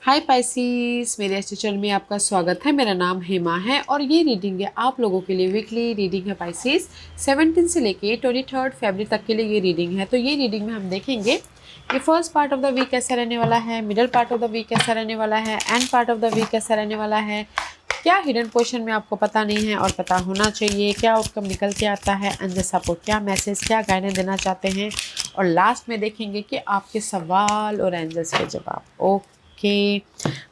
हाय Pisces, मेरे इस channel में आपका स्वागत है। मेरा नाम हेमा है और ये रीडिंग है आप लोगों के लिए। वीकली रीडिंग है पाइसिस। 17 से लेके 23 फरवरी तक के लिए ये रीडिंग है। तो ये रीडिंग में हम देखेंगे कि first part of the week कैसा रहने वाला है, middle part of the week कैसा रहने वाला है, end part of the week कैसा रहने वाला है, क्या हिडन पोर्शन में आपको पता नहीं है और पता होना चाहिए, क्या आउटकम निकल के आता है, एंड जैसा आपको क्या मैसेज, क्या गाइडेंस देना चाहते हैं, और लास्ट में देखेंगे कि आपके सवाल और एंजल्स के जवाब। ओके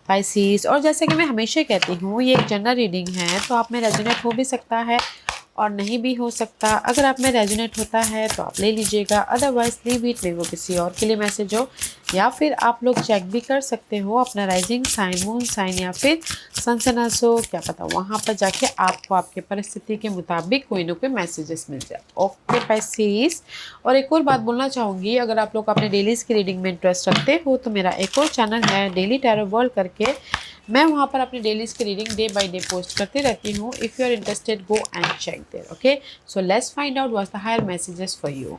पाइसिस, और जैसे कि मैं हमेशा कहती हूँ ये एक जनरल रीडिंग है, तो आप में रेजोनेट हो भी सकता है और नहीं भी हो सकता। अगर आप में रेजोनेट होता है तो आप ले लीजिएगा, अदरवाइज लीव इट, वो किसी और के लिए मैसेज हो। या फिर आप लोग चेक भी कर सकते हो अपना राइजिंग साइन, मून साइन या फिर सन सनस हो, क्या पता वहाँ पर जाके आपको आपके परिस्थिति के मुताबिक कोई ना कोई मैसेजेस मिल जाए। ओके पाइसिस, और एक और बात बोलना चाहूँगी, अगर आप लोग अपने डेलीज़ की रीडिंग में इंटरेस्ट रखते हो तो मेरा एक और चैनल है डेली टैरो वर्ल्ड करके। मैं वहाँ पर अपनी डेलीज़ की reading day by day post करती रहती हूँ। If you are interested go and check there. Okay, so let's find out what's the higher messages for you.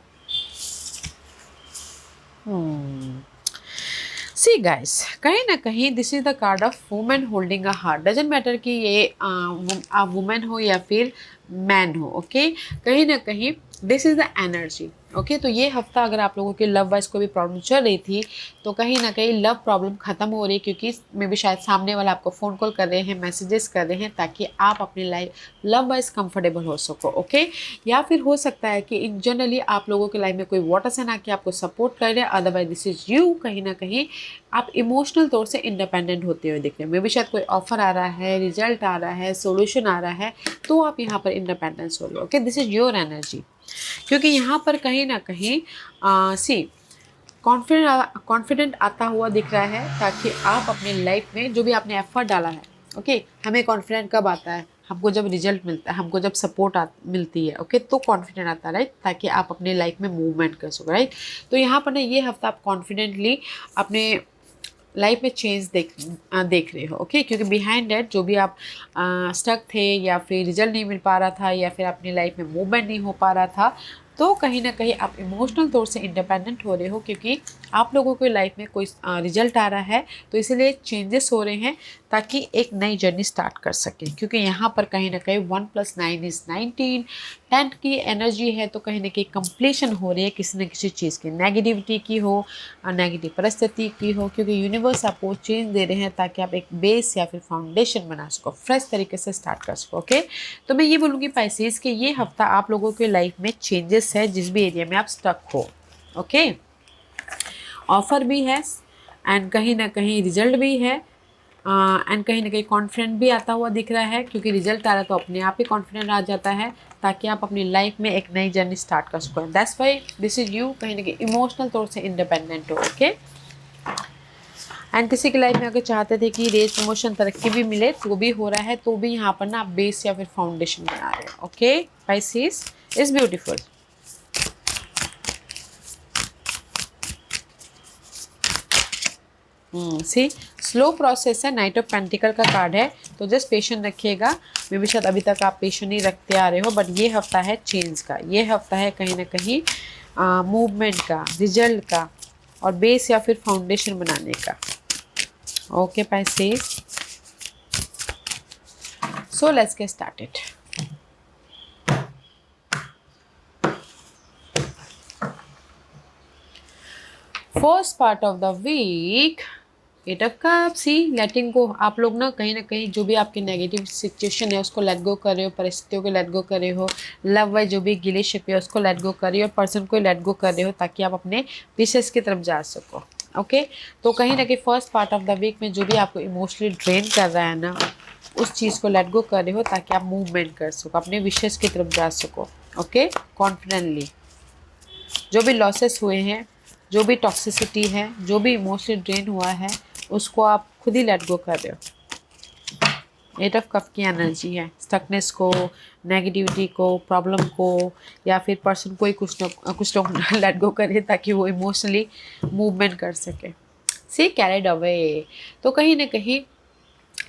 See guys, कहीं ना कहीं this is the card of women holding a heart. Doesn't matter कि ये women हो या फिर man हो। Okay, कहीं ना कहीं this is the energy. Okay, तो ये हफ्ता अगर आप लोगों के लव वाइज कोई भी प्रॉब्लम चल रही थी तो कहीं ना कहीं लव प्रॉब्लम खत्म हो रही है, क्योंकि मे भी शायद सामने वाला आपको फ़ोन कॉल कर रहे हैं, मैसेजेस कर रहे हैं, ताकि आप अपनी लाइफ लव वाइज कंफर्टेबल हो सको। ओके, या फिर हो सकता है कि इन जनरली आप लोगों के लाइफ में कोई वाटर साइन आके आपको सपोर्ट कर रहे हैं, अदरवाइज दिस इज यू। कहीं ना कहीं आप इमोशनल तौर से इंडिपेंडेंट होते हुए दिख रहे हैं। मे भी शायद कोई ऑफर आ रहा है, रिजल्ट आ रहा है, सोल्यूशन आ रहा है, तो आप यहाँ पर इंडिपेंडेंस हो रहे हो। Okay, this is your energy, क्योंकि यहाँ पर कहीं ना कहीं सी कॉन्फिडेंट आता हुआ दिख रहा है, ताकि आप अपनी लाइफ में जो भी आपने एफर्ट डाला है। ओके, हमें कॉन्फिडेंट कब आता है? हमको जब रिजल्ट मिलता है, हमको जब सपोर्ट मिलती है। ओके, तो कॉन्फिडेंट आता है, राइट, ताकि आप अपने लाइफ में मूवमेंट कर सको। राइट, तो यहाँ पर ना ये हफ्ता आप कॉन्फिडेंटली अपने लाइफ में चेंज देख रहे हो। ओके, क्योंकि बिहाइंड दैट जो भी आप स्टक थे, या फिर रिजल्ट नहीं मिल पा रहा था, या फिर अपनी लाइफ में मूवमेंट नहीं हो पा रहा था, तो कहीं ना कहीं आप इमोशनल तौर से इंडिपेंडेंट हो रहे हो, क्योंकि आप लोगों की लाइफ में कोई रिजल्ट आ रहा है, तो इसलिए चेंजेस हो रहे हैं ताकि एक नई जर्नी स्टार्ट कर सकें। क्योंकि यहाँ पर कहीं ना कहीं 1 + 9 = 19, 10 की एनर्जी है, तो कहीं ना कहीं कंप्लीशन हो रही है किसी न किसी चीज़ की, नेगेटिविटी की हो, नेगेटिव परिस्थिति की हो, क्योंकि यूनिवर्स आपको चेंज दे रहे हैं ताकि आप एक बेस या फिर फाउंडेशन बना सको, फ्रेश तरीके से स्टार्ट कर सको। ओके, तो मैं ये बोलूँगी पाइसेस कि ये हफ्ता आप लोगों के लाइफ में चेंजेस है, जिस भी एरिया में आप स्टक हो। ओके, ऑफर भी है एंड कहीं ना कहीं रिजल्ट भी है, एंड कहीं ना कहीं कॉन्फिडेंट भी आता हुआ दिख रहा है, क्योंकि रिजल्ट आ रहा है तो अपने आप ही कॉन्फिडेंट आ जाता है, ताकि आप अपनी लाइफ में एक नई जर्नी स्टार्ट कर सको। That's why this is you, कहीं ना कहीं इमोशनल तौर से इंडिपेंडेंट हो। ओके, एंड किसी की लाइफ में अगर चाहते थे कि रेस प्रमोशन तरक्की भी मिले, तो भी हो रहा है, तो भी यहाँ पर ना आप बेस या फिर फाउंडेशन बना रहे हो। Okay Pisces, is beautiful. See, slow process है, नाइट ऑफ पेंटिकल का कार्ड है, तो जस्ट पेशेंट रखिएगा। मे भी शायद अभी तक आप पेशेंट नहीं रखते आ रहे हो, बट ये हफ्ता है चेंज का, ये हफ्ता है कहीं ना कहीं मूवमेंट का, रिजल्ट का, और बेस या फिर फाउंडेशन बनाने का। Okay pieces, so let's get started. First part of the week, 8 of cups. See, letting go. आप लोग ना कहीं जो भी आपकी नेगेटिव सिचुएशन है उसको लेट गो कर रहे हो, परिस्थितियों को लेट गो कर रहे हो, लव वाइज जो भी गिले शिकवे है उसको लेट गो कर रहे हो, और पर्सन को लेट गो कर रहे हो, ताकि आप अपने पीसेस की तरफ जा सको। ओके, तो कहीं ना कहीं first part of the week में जो भी आपको इमोशनली ड्रेन कर रहा है ना, उस चीज़ को लेट गो कर रहे हो, ताकि आप मूवमेंट कर सको, अपने विशेष की तरफ जा सको। Okay, confidently. जो भी लॉसेस हुए हैं, जो भी टॉक्सिसिटी है, जो भी इमोशनली ड्रेन हुआ है, उसको आप खुद ही लेट गो कर रहे हो। 8 ऑफ कप की एनर्जी है, स्टकनेस को, नेगेटिविटी को, प्रॉब्लम को, या फिर पर्सन को ही कुछ लोग लेट गो करें, ताकि वो इमोशनली मूवमेंट कर सके। सी, कैरिड अवे। तो कहीं ना कहीं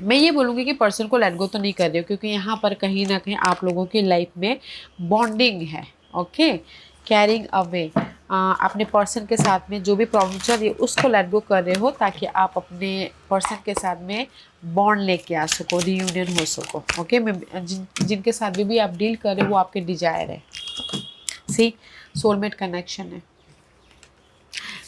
मैं ये बोलूँगी कि पर्सन को लेट गो तो नहीं कर रही हो, क्योंकि यहाँ पर कहीं ना कहीं आप लोगों की लाइफ में बॉन्डिंग है। ओके, कैरिंग अवे, अपने पर्सन के साथ में जो भी प्रॉब्लम चल रही है उसको लेट गो कर रहे हो, ताकि आप अपने पर्सन के साथ में बॉन्ड लेके आ सको, रीयूनियन हो सको। ओके, जिनके साथ भी आप डील कर रहे हो वो आपके डिजायर है, सी सोलमेट कनेक्शन है।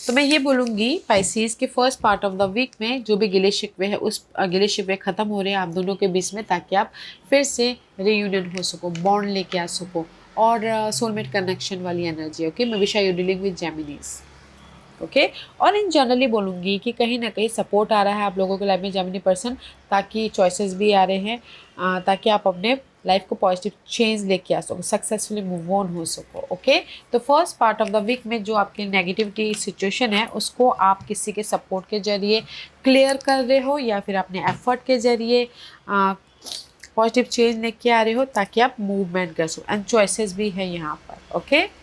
तो मैं ये बोलूँगी पाइसेस के first part of the week में जो भी गिले शिकवे है उस गिले शिकवे ख़त्म हो रहे हैं आप दोनों के बीच में, ताकि आप फिर से रीयूनियन हो सको, बॉन्ड लेके आ सको, और सोलमेट कनेक्शन वाली एनर्जी। ओके, मैं wish you dealing with Geminis. Okay, और इन जनरली बोलूँगी कि कहीं ना कहीं सपोर्ट आ रहा है आप लोगों के लाइफ में जेमिनी पर्सन, ताकि चॉइसेस भी आ रहे हैं, ताकि आप अपने लाइफ को पॉजिटिव चेंज लेके आ सको, सक्सेसफुली मूव ऑन हो सको। ओके, तो first part of the week में जो आपकी नेगेटिविटी सिचुएशन है उसको आप किसी के सपोर्ट के जरिए क्लियर कर रहे हो, या फिर अपने एफर्ट के जरिए पॉजिटिव चेंज लेके आ रहे हो, ताकि आप मूवमेंट कर सको, एंड चॉइसेस भी है यहाँ पर। Okay,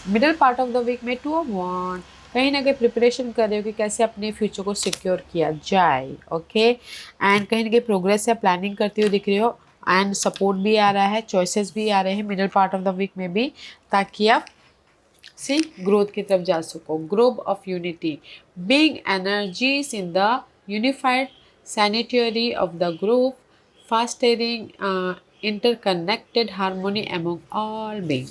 middle part of the week में 2 ऑफ वॉन्ड, कहीं ना कहीं प्रिपरेशन कर रहे हो कि कैसे अपने फ्यूचर को सिक्योर किया जाए। ओके, एंड कहीं ना कहीं प्रोग्रेस या प्लानिंग करते हुए दिख रहे हो, एंड सपोर्ट भी आ रहा है, चॉइसेस भी आ रहे हैं middle part of the week में भी, ताकि आप सी ग्रोथ की तरफ जा सको। Growth of unity, being energies in the unified sanitary of the group, fostering interconnected harmony among all being.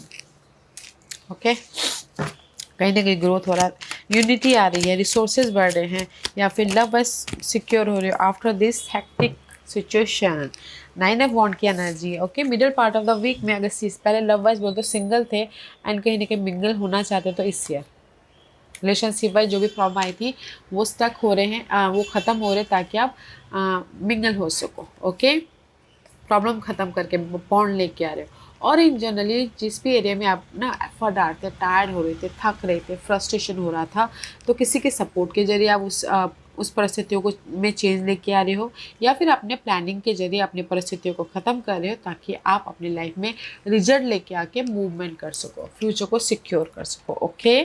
Okay, कहीं ना कहीं ग्रोथ हो रहा है, यूनिटी आ रही है, रिसोर्सेज बढ़ रहे हैं, या फिर लव बस सिक्योर हो रहे हो after this hectic situation. 9 of wand की energy. Okay, middle part of the week में अगर पहले लव वाइज बोलते सिंगल थे एंड कहीं ना कहीं मिंगल होना चाहते तो इस ईयर रिलेशनशिप वाइज जो भी प्रॉब्लम आई थी वो स्टक हो रहे हैं, वो ख़त्म हो रहे, ताकि आप मिंगल हो सको। ओके, प्रॉब्लम ख़त्म करके बॉन्ड लेके आ रहे हो। और इन जनरली जिस भी एरिया में आप ना एफर्ट डालते थे, टायर्ड हो रहे थे, थक रहे थे, फ्रस्ट्रेशन हो रहा था, तो किसी के सपोर्ट के जरिए आप उस परिस्थितियों को में चेंज लेके आ रहे हो, या फिर अपने प्लानिंग के जरिए अपनी परिस्थितियों को ख़त्म कर रहे हो, ताकि आप अपनी लाइफ में रिजल्ट लेके आके मूवमेंट कर सको, फ्यूचर को सिक्योर कर सको। ओके,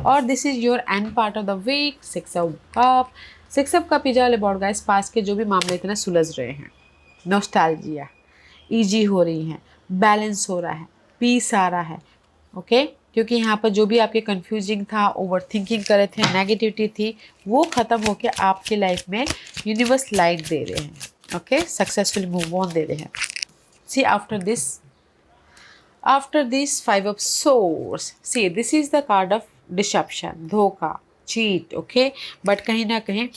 और this is your end part of the week. 6 of cup, 6 of cup is all about guys पास के जो भी मामले थे ना सुलझ रहे हैं, नॉस्टैल्जिया ईजी हो रही है, बैलेंस हो रहा है, पीस आ रहा है। ओके, क्योंकि यहाँ पर जो भी आपके कंफ्यूजिंग था, ओवर थिंकिंग कर रहे थे, नेगेटिविटी थी, वो ख़त्म होकर आपके लाइफ में यूनिवर्स लाइट दे रहे हैं। ओके, सक्सेसफुल मूव ऑन दे रहे हैं। See after this 5 of source, see this is the card of deception, धोखा, चीट। ओके, बट कहीं ना कहीं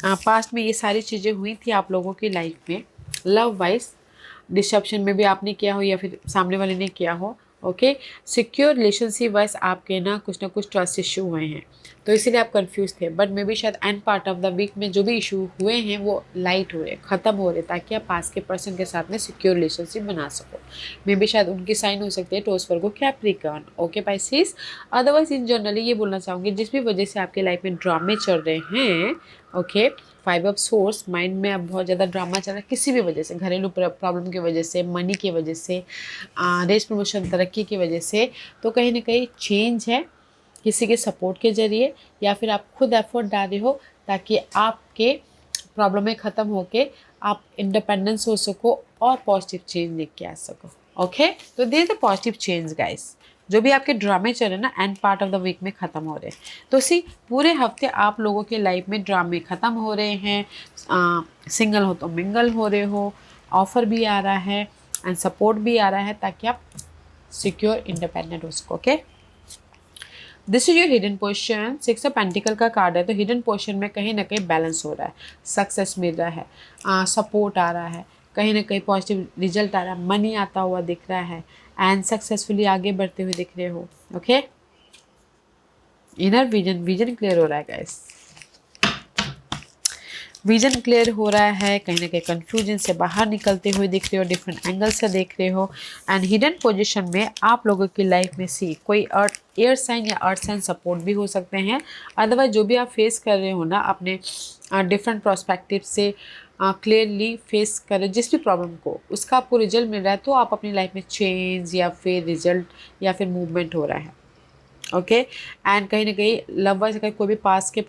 पास्ट में ये सारी चीज़ें हुई थी आप लोगों की लाइफ में, लव वाइज डिसेप्शन में भी आपने किया हो या फिर सामने वाले ने किया हो। ओके, सिक्योर रिलेशनशिप वाइज आपके ना कुछ ट्रस्ट इशू हुए हैं, तो इसीलिए आप कंफ्यूज थे, बट मे बी शायद end part of the week में जो भी इशू हुए हैं वो लाइट हो रहे, ख़त्म हो रहे, ताकि आप पास के पर्सन के साथ में सिक्योर रिलेशनशिप बना सको। मे बी शायद उनकी साइन हो सकती है Taurus Virgo, Capricorn. Okay Pisces, otherwise in generally ये बोलना चाहूँगी जिस भी वजह से आपके लाइफ में ड्रामे चल रहे हैं। ओके, 5 ऑफ सोर्स, माइंड में अब बहुत ज़्यादा ड्रामा चल रहा है किसी भी वजह से, घरेलू प्रॉब्लम की वजह से, मनी की वजह से, रेस प्रमोशन तरक्की की वजह से, तो कहीं ना कहीं चेंज है किसी के सपोर्ट के जरिए, या फिर आप खुद एफर्ट डाल रहे हो, ताकि आपके प्रॉब्लमें ख़त्म होके आप इंडिपेंडेंस हो सको और पॉजिटिव चेंज लेके आ सको। ओके, तो there is the positive change guys. जो भी आपके ड्रामे चल रहे हैं ना end part of the week में ख़त्म हो रहे हैं, तो सी पूरे हफ्ते आप लोगों के लाइफ में ड्रामे ख़त्म हो रहे हैं, सिंगल हो तो मिंगल हो रहे हो, ऑफर भी आ रहा है एंड सपोर्ट भी आ रहा है, ताकि आप सिक्योर इंडिपेंडेंट हो सको। Okay, this is your hidden portion. 6 of pentacles का कार्ड है, तो हिडन पोर्शन में कहीं ना कहीं बैलेंस हो रहा है, सक्सेस मिल रहा है, सपोर्ट आ रहा है, कहीं ना कहीं पॉजिटिव रिजल्ट आ रहा है, मनी आता हुआ दिख रहा है, एंड सक्सेसफुली आगे बढ़ते हुए दिख रहे हो। ओके, इनर विजन क्लियर हो रहा है गाइस, विजन क्लियर हो रहा है, कहीं ना कहीं कंफ्यूजन से बाहर निकलते हुए दिख रहे हो, डिफरेंट एंगल से देख रहे हो, एंड हिडन पोजीशन में आप लोगों की लाइफ में सी कोई एयर साइन या अर्थ साइन सपोर्ट भी हो सकते हैं। अदरवाइज जो भी आप फेस कर रहे हो ना अपने डिफरेंट प्रोस्पेक्टिव से क्लियरली फेस कर रहे जिस भी प्रॉब्लम को, उसका आपको रिजल्ट मिल रहा है, तो आप अपनी लाइफ में चेंज या फिर रिजल्ट या फिर मूवमेंट हो रहा है। ओके, एंड कहीं ना कहीं लव वाइज अगर कोई भी पास के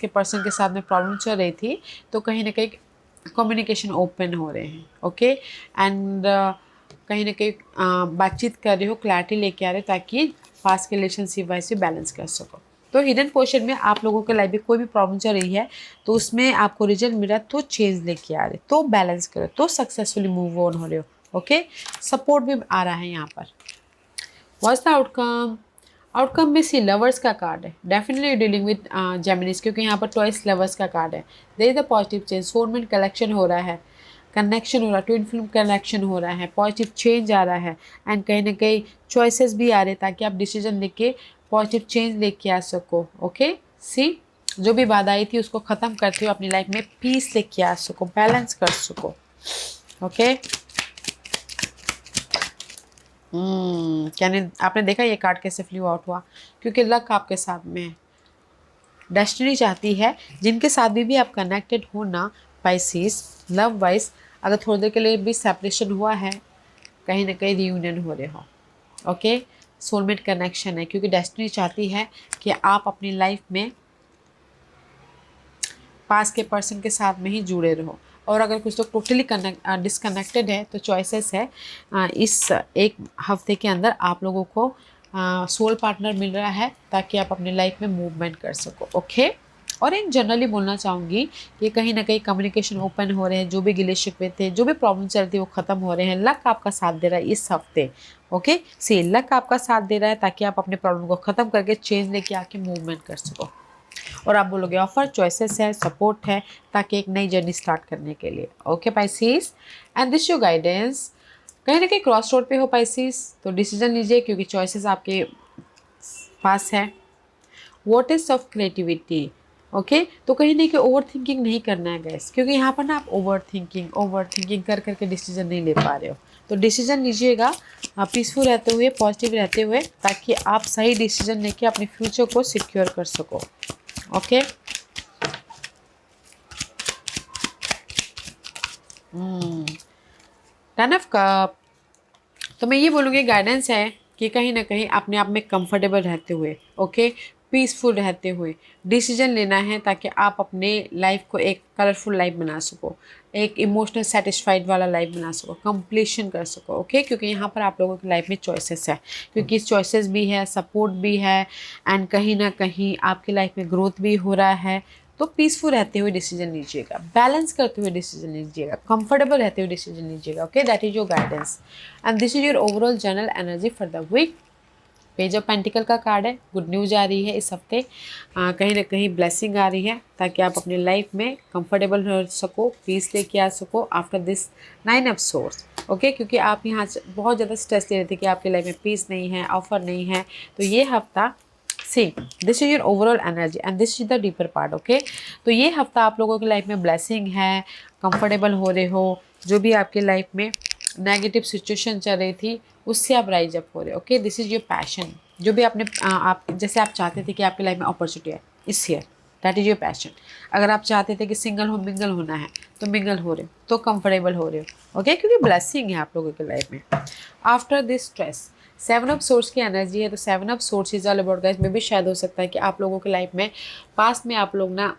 पर्सन के साथ में प्रॉब्लम चल रही थी, तो कहीं ना कहीं कम्युनिकेशन ओपन हो रहे हैं। ओके, एंड कहीं ना कहीं बातचीत कर रहे हो, क्लैरिटी लेके आ रहे हो, ताकि पास के रिलेशनशिप वैसे बैलेंस कर सको। तो हिडन पोर्शन में आप लोगों के लाइफ में कोई भी प्रॉब्लम चल रही है तो उसमें आपको रिजल्ट मिल रहा है, तो चेंज लेके आ रहे, तो बैलेंस करो, तो सक्सेसफुली मूव ऑन हो रहे हो। ओके, सपोर्ट भी आ रहा है यहाँ पर। What's the outcome? आउटकम में सी लवर्स का कार्ड है, डेफिनेटली डीलिंग विद जेमिनीज, क्योंकि यहाँ पर चॉइस लवर्स का कार्ड है। There is the positive change, soulmate collection हो रहा है, कनेक्शन हो रहा है, ट्विन फिल्म कनेक्शन हो रहा है, पॉजिटिव चेंज आ रहा है, एंड कहीं ना कहीं चॉइसेस भी आ रहे हैं ताकि आप डिसीजन लेके पॉजिटिव चेंज लेके आ सको। ओके, सी जो भी बाधा आई थी उसको ख़त्म करते हो अपनी लाइफ में पीस लेके आ सको, बैलेंस कर सको। ओके, क्या आपने देखा ये कार्ड कैसे फ्लू आउट हुआ? क्योंकि लक आपके साथ में है, डेस्टिनी चाहती है जिनके साथ भी आप कनेक्टेड हो ना पाइसिस, लव वाइज, अगर थोड़ी देर के लिए भी सेपरेशन हुआ है, कहीं ना कहीं रियूनियन हो रहे हो। ओके, सोलमेट कनेक्शन है, क्योंकि डेस्टिनी चाहती है कि आप अपनी लाइफ में पास के पर्सन के साथ में ही जुड़े रहो। और अगर कुछ लोग टोटली डिसकनेक्टेड है तो चॉइसेस है इस एक हफ्ते के अंदर आप लोगों को सोल पार्टनर मिल रहा है ताकि आप अपनी लाइफ में मूवमेंट कर सको। ओके, और इन जनरली बोलना चाहूँगी कि कहीं ना कहीं कम्युनिकेशन ओपन हो रहे हैं, जो भी गिले शिकवे थे, जो भी प्रॉब्लम चल रही है वो ख़त्म हो रहे हैं। लक आपका साथ दे रहा है इस हफ्ते। ओके, सी लक आपका साथ दे रहा है ताकि आप अपने प्रॉब्लम को ख़त्म करके चेंज लेके आके मूवमेंट कर सको। और आप बोलोगे ऑफर, चॉइसेस है, सपोर्ट है, ताकि एक नई जर्नी स्टार्ट करने के लिए। Okay Pisces, and this your guidance. कहीं ना कहीं क्रॉस रोड पे हो पाइसिस, तो डिसीजन लीजिए क्योंकि चॉइसेस आपके पास है। What is of creativity? Okay, तो कहीं ना कहीं ओवर थिंकिंग नहीं करना है गैस, क्योंकि यहाँ पर ना आप ओवर थिंकिंग कर करके डिसीजन नहीं ले पा रहे हो। तो डिसीजन लीजिएगा पीसफुल रहते हुए, पॉजिटिव रहते हुए, ताकि आप सही डिसीजन लेके अपने फ्यूचर को सिक्योर कर सको। Okay, ten of cup. तो मैं ये बोलूँगी गाइडेंस है कि कहीं ना कहीं अपने आप में कंफर्टेबल रहते हुए, ओके, पीसफुल रहते हुए डिसीजन लेना है ताकि आप अपने लाइफ को एक कलरफुल लाइफ बना सको, एक इमोशनल सेटिस्फाइड वाला लाइफ बना सको, कंप्लीशन कर सको। ओके, क्योंकि यहाँ पर आप लोगों की लाइफ में चॉइसेस है, क्योंकि चॉइसेस भी है, सपोर्ट भी है, एंड कहीं ना कहीं आपकी लाइफ में ग्रोथ भी हो रहा है। तो पीसफुल रहते हुए डिसीजन लीजिएगा, बैलेंस करते हुए डिसीजन लीजिएगा, कंफर्टेबल रहते हुए डिसीजन लीजिएगा। Okay, that is your guidance and this is your overall general energy for the week. Page of pentacles का कार्ड है, गुड न्यूज आ रही है इस हफ्ते, कहीं ना कहीं ब्लेसिंग आ रही है ताकि आप अपनी लाइफ में कंफर्टेबल रह सको, पीस लेके आ सको after this 9 of source. Okay, क्योंकि आप यहाँ बहुत ज़्यादा स्ट्रेस ले रहे थे कि आपकी लाइफ में पीस नहीं है, ऑफर नहीं है, तो ये हफ्ता सी this is your overall energy and this is the deeper part. Okay, तो ये हफ्ता आप लोगों की लाइफ में ब्लेसिंग है, कंफर्टेबल हो रहे हो, जो भी आपकी लाइफ में नेगेटिव सिचुएशन चल रही थी उससे आप राइज अप हो रहे हो। Okay, this is your passion, जो भी आपने आप जैसे आप चाहते थे कि आपकी लाइफ में अपॉर्चुनिटी है इस year, that is your passion. अगर आप चाहते थे कि सिंगल हो मिंगल होना है तो मिंगल हो रहे हो, तो कंफर्टेबल हो रहे हो। ओके, क्योंकि ब्लेसिंग है आप लोगों की लाइफ में। After this stress 7 of source की एनर्जी है, तो 7 of source is all about guys, में भी शायद हो सकता है कि आप लोगों की लाइफ में पास्ट में आप लोग ना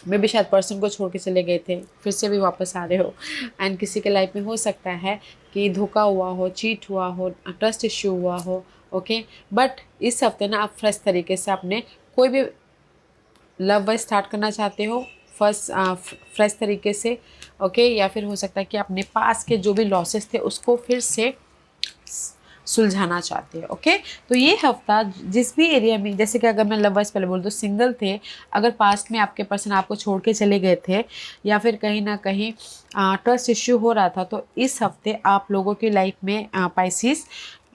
में भी शायद पर्सन को छोड़ के चले गए थे, फिर से भी वापस आ रहे हो, एंड किसी के लाइफ में हो सकता है कि धोखा हुआ हो, चीट हुआ हो, ट्रस्ट इश्यू हुआ हो। ओके, बट इस हफ्ते ना आप फ्रेश तरीके से अपने कोई भी लव वाइज स्टार्ट करना चाहते हो फर्स्ट फ्रेश तरीके से। ओके, या फिर हो सकता है कि अपने पास के जो भी लॉसेस थे उसको फिर से सुलझाना चाहते हैं। ओके, तो ये हफ्ता जिस भी एरिया में, जैसे कि अगर मैं लव वाइज पहले बोल दूँ, सिंगल थे, अगर पास्ट में आपके पर्सन आपको छोड़ के चले गए थे, या फिर कहीं ना कहीं ट्रस्ट इश्यू हो रहा था, तो इस हफ्ते आप लोगों की लाइफ में पाइसिस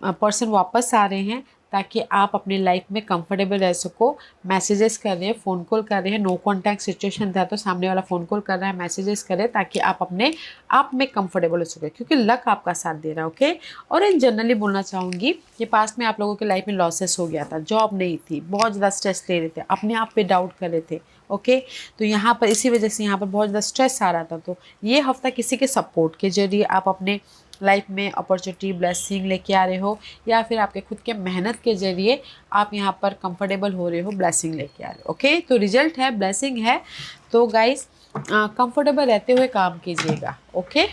पर्सन वापस आ रहे हैं ताकि आप अपनी लाइफ में कंफर्टेबल रह सको। मैसेजेस कर रहे हैं, फ़ोन कॉल कर रहे हैं, नो कॉन्टैक्ट सिचुएशन था तो सामने वाला फ़ोन कॉल कर रहा है, मैसेजेस कर रहे हैं ताकि आप अपने आप में कंफर्टेबल हो सके, क्योंकि लक आपका साथ दे रहा है। ओके, और इन जनरली बोलना चाहूँगी कि पास्ट में आप लोगों की लाइफ में लॉसेस हो गया था, जॉब नहीं थी, बहुत ज़्यादा स्ट्रेस ले रहे थे, अपने आप पे डाउट कर रहे थे। ओके, तो यहाँ पर इसी वजह से यहाँ पर बहुत ज़्यादा स्ट्रेस आ रहा था, तो ये हफ्ता किसी के सपोर्ट के जरिए आप अपने लाइफ में अपॉर्चुनिटी, ब्लेसिंग लेके आ रहे हो, या फिर आपके खुद के मेहनत के जरिए आप यहाँ पर कंफर्टेबल हो रहे हो, ब्लेसिंग लेके आ रहे हो। ओके, तो रिजल्ट है ब्लेसिंग है, तो गाइस कंफर्टेबल रहते हुए काम कीजिएगा। ओके,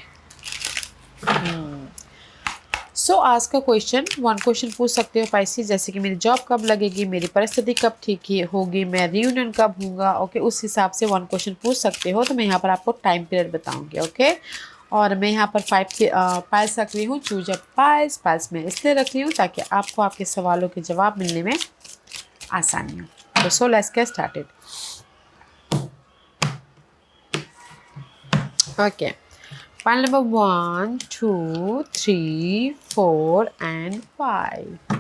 सो आज का क्वेश्चन, वन क्वेश्चन पूछ सकते हो पाइसेस, जैसे कि मेरी जॉब कब लगेगी, मेरी परिस्थिति कब ठीक होगी, मैं रियूनियन कब हूँगा। ओके, उस हिसाब से वन क्वेश्चन पूछ सकते हो। तो मैं यहाँ पर आपको टाइम पीरियड बताऊँगी। ओके, और मैं यहाँ पर 5 पाइल्स रख रही हूँ। Choose a piles. पाइल्स मैं इसलिए रख रही हूँ ताकि आपको आपके सवालों के जवाब मिलने में आसानी हो। तो सो let's get started. Okay, pile number 1, 2, 3, 4 and 5.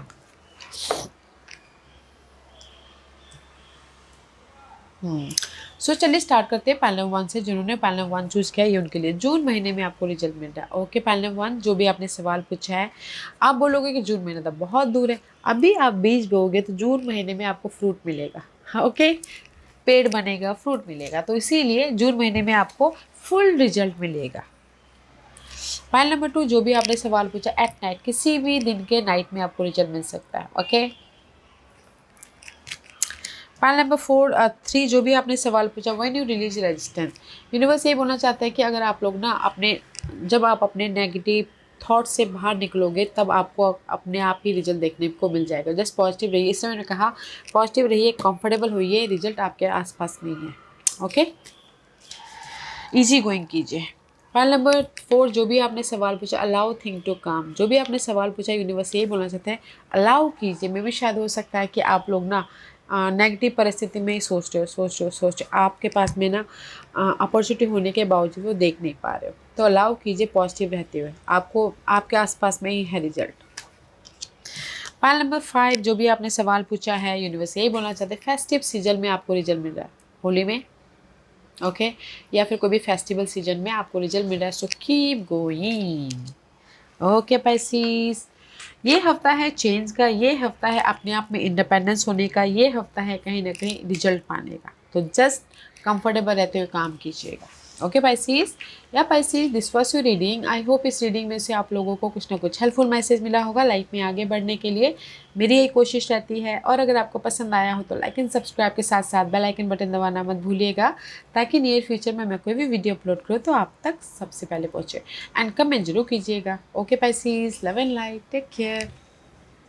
सो चलिए स्टार्ट करते हैं पाइल नंबर 1 से। जिन्होंने पाइल नंबर 1 चूज किया है ये उनके लिए जून महीने में आपको रिजल्ट मिल रहा है। ओके, पाइल नंबर 1, जो भी आपने सवाल पूछा है, आप बोलोगे कि जून महीना तो बहुत दूर है, अभी आप बीज बोओगे तो जून महीने में आपको फ्रूट मिलेगा। ओके, पेड़ बनेगा, फ्रूट मिलेगा, तो इसीलिए जून महीने में आपको फुल रिजल्ट मिलेगा। फाइल नंबर 2, जो भी आपने सवाल पूछा, एट नाइट, किसी भी दिन के नाइट में आपको रिजल्ट मिल सकता है। ओके, फाइल नंबर 3, जो भी आपने सवाल पूछा, when you release resistance, universe ये बोलना चाहता है कि अगर आप लोग ना जब आप अपने नेगेटिव थॉट से बाहर निकलोगे तब आपको अपने आप ही रिजल्ट देखने को मिल जाएगा। जस्ट पॉजिटिव रहिए। इसमें मैंने कहा पॉजिटिव रहिए, कंफर्टेबल होइए, रिजल्ट आपके आसपास नहीं है। ओके, इजी गोइंग कीजिए। फाइल नंबर 4, जो भी आपने सवाल पूछा, अलाउ थिंग टू काम, जो भी आपने सवाल पूछा यूनिवर्स यही बोलना चाहते हैं अलाउ कीजिए। मे भी शायद हो सकता है कि आप लोग ना नेगेटिव परिस्थिति में ही सोच रहे हो, आपके पास में ना अपॉर्चुनिटी होने के बावजूद वो देख नहीं पा रहे हो। तो अलाउ कीजिए पॉजिटिव रहते हुए, आपको आपके आसपास में ही है रिजल्ट। फाइल नंबर 5, जो भी आपने सवाल पूछा है यूनिवर्स यही बोलना चाहते हैं फेस्टिव सीजन में आपको रिजल्ट मिल रहा है, होली में, ओके, या फिर कोई भी फेस्टिवल सीजन में आपको रिजल्ट मिल रहा है। So keep going. Okay Pisces, ये हफ्ता है चेंज का, ये हफ्ता है अपने आप में इंडिपेंडेंस होने का, ये हफ्ता है कहीं ना कहीं रिजल्ट पाने का। तो जस्ट कंफर्टेबल रहते हुए काम कीजिएगा। ओके पाइसेस, या Pisces, this was your reading. I hope इस रीडिंग में से आप लोगों को कुछ ना कुछ हेल्पफुल मैसेज मिला होगा लाइफ में आगे बढ़ने के लिए। मेरी यही कोशिश रहती है। और अगर आपको पसंद आया हो तो लाइक एंड सब्सक्राइब के साथ साथ बेल आइकन बटन दबाना मत भूलिएगा, ताकि नियर फ्यूचर में मैं कोई भी वीडियो अपलोड करूँ तो आप तक सबसे पहले पहुँचे। एंड कमेंट जरूर कीजिएगा। Okay Pisces, love and light, take care.